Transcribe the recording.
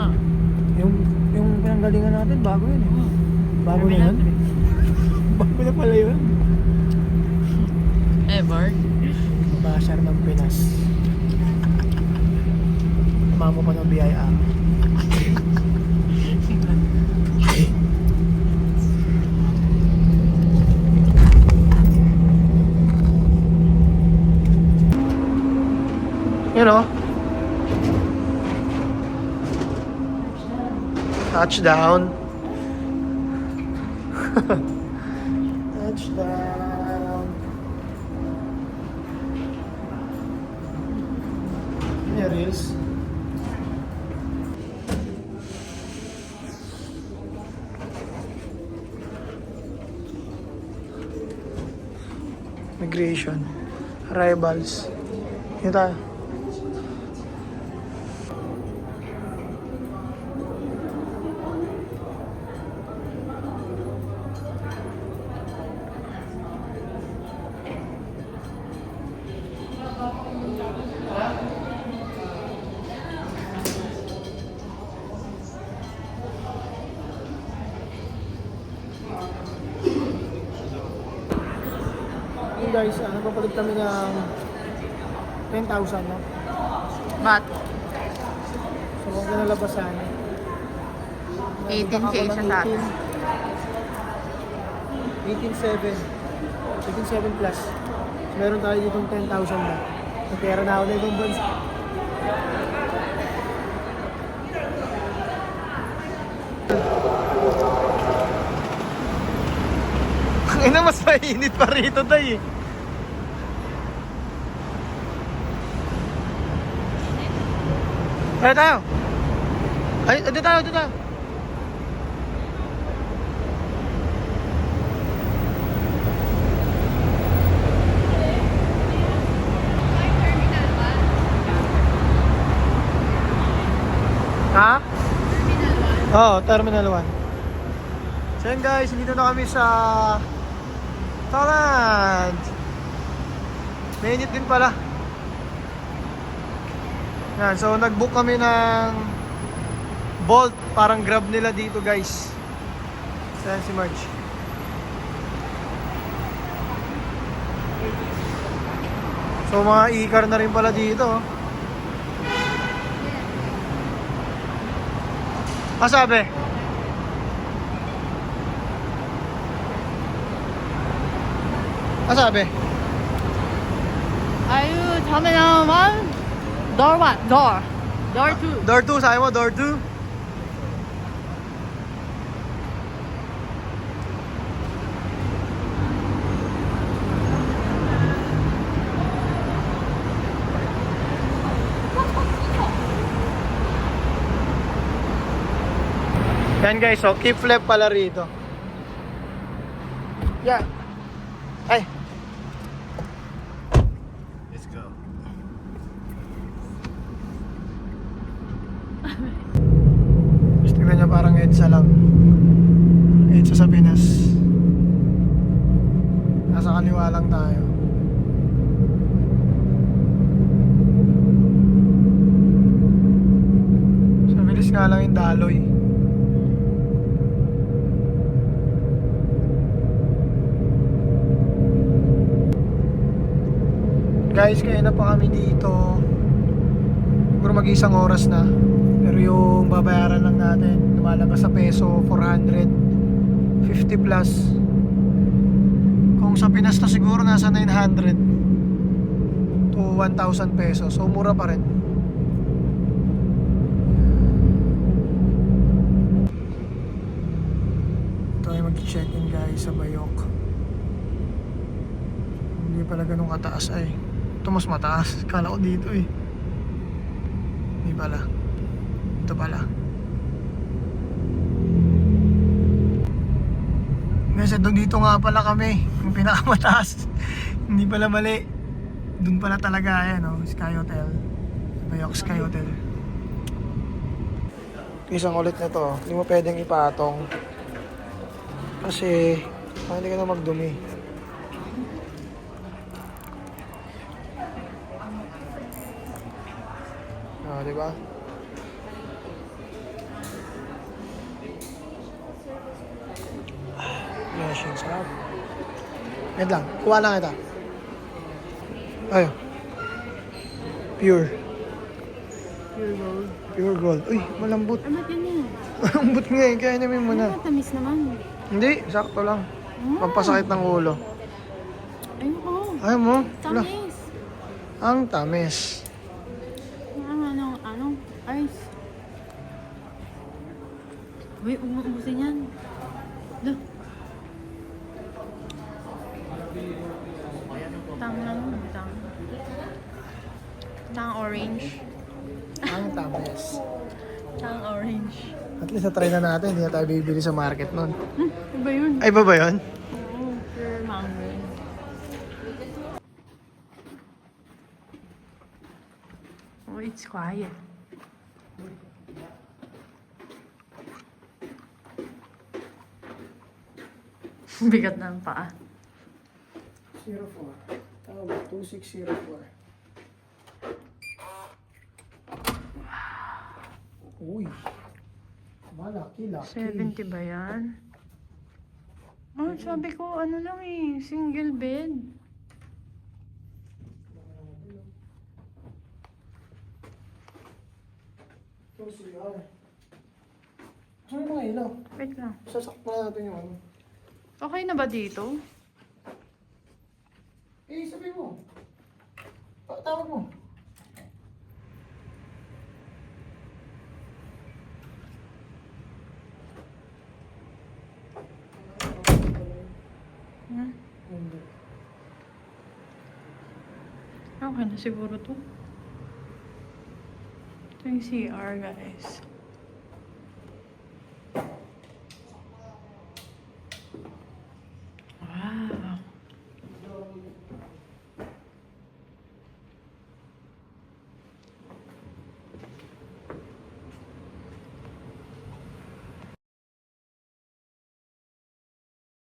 Ah. Yung pinanggalingan natin, bago yun eh. Bago na yun? Bago na pala yun. Ever. Basher ng Pinas. Mamo pa ng BIA. You know, touchdown. Touchdown. Yeah, reels. Migration. Arrivals. Yun tayo. Guys, papalit kami ng 10,000, no? But, So, kung kinalabasan 18K siya sa atin. 18,700 plus. So, meron tayo ditong 10,000 na. May pera na ako na ibang bansa. Ang ina, mas mainit pa rito, day eh. Ay, tayo. Ay, dito tayo, dito tayo. Ha? Oo, Terminal 1. So yun guys, dito na kami sa Thailand. Mainit din pala. Yan, so nag-book kami ng Bolt, parang Grab nila dito guys. Saan si Marge? So mga e-car na rin pala dito. Sabi? Sabi? Are you Terminal 1? Door 1. Door 2. Door 2, sabi mo? Door 2? Yan guys, so keep left pala rito. Yeah. Ay. Let's go. Tingnan nyo, parang EDSA lang. EDSA sa Pinas. Nasa kaliwa lang tayo. So bilis nga lang yung daloy. Guys, kaya na pa kami dito. Siguro mag-isang oras na. Pero yung babayaran lang natin, lumalabas sa peso 450 plus. Kung sa Pinas na siguro nasa 900 to 1,000 pesos. So mura pa rin. Ito ay mag-check-in guys sa Bayok. Hindi pala ganun kataas ay. Ito mas mataas. Kala ko dito eh. Hindi pala. Ito pala. Guys, dito nga pala kami. Yung pinakamataas. Hindi pala mali. Doon pala talaga. Ayan o. Sky Hotel. Bayok Sky Hotel. Isang ulit na to. Hindi mo pwedeng ipatong. Kasi hindi ka na magdumi. Diba? refreshing. Sarap. Yan lang. Kuha lang kita. Ayun. Pure. Pure gold. Pure gold. Uy, malambot. Ay, ba't ganyan? Malambot nga eh. Kaya namin mo Ano na. matamis naman? Hindi, sakto lang. Pampasakit ng ulo. Ayoko. Ayaw mo? Wala. Tamis. Ang tamis. Anong ice? Uy, umuusin yan. Look. Tang orange. Ang tamis. Tang orange. At least na-try na natin. Hindi na tayo bibili sa market nun. Iba yun. Ay, ba yun? Oo, pure mango. Oh, it's quiet. Bigat ng paa. 04. Tama ba? 2604. Uy. Malaki, laki. 70 ba yan? Oh, sabi ko, ano lang eh, single bed. Ito siya. Saan yung mga ilaw? Wait lang. Sasakpan natin yung ano. Okay na ba dito? Eh, sabi mo. Tawag mo. Hmm? Hindi. Okay na siguro to. Ito yung CR, guys.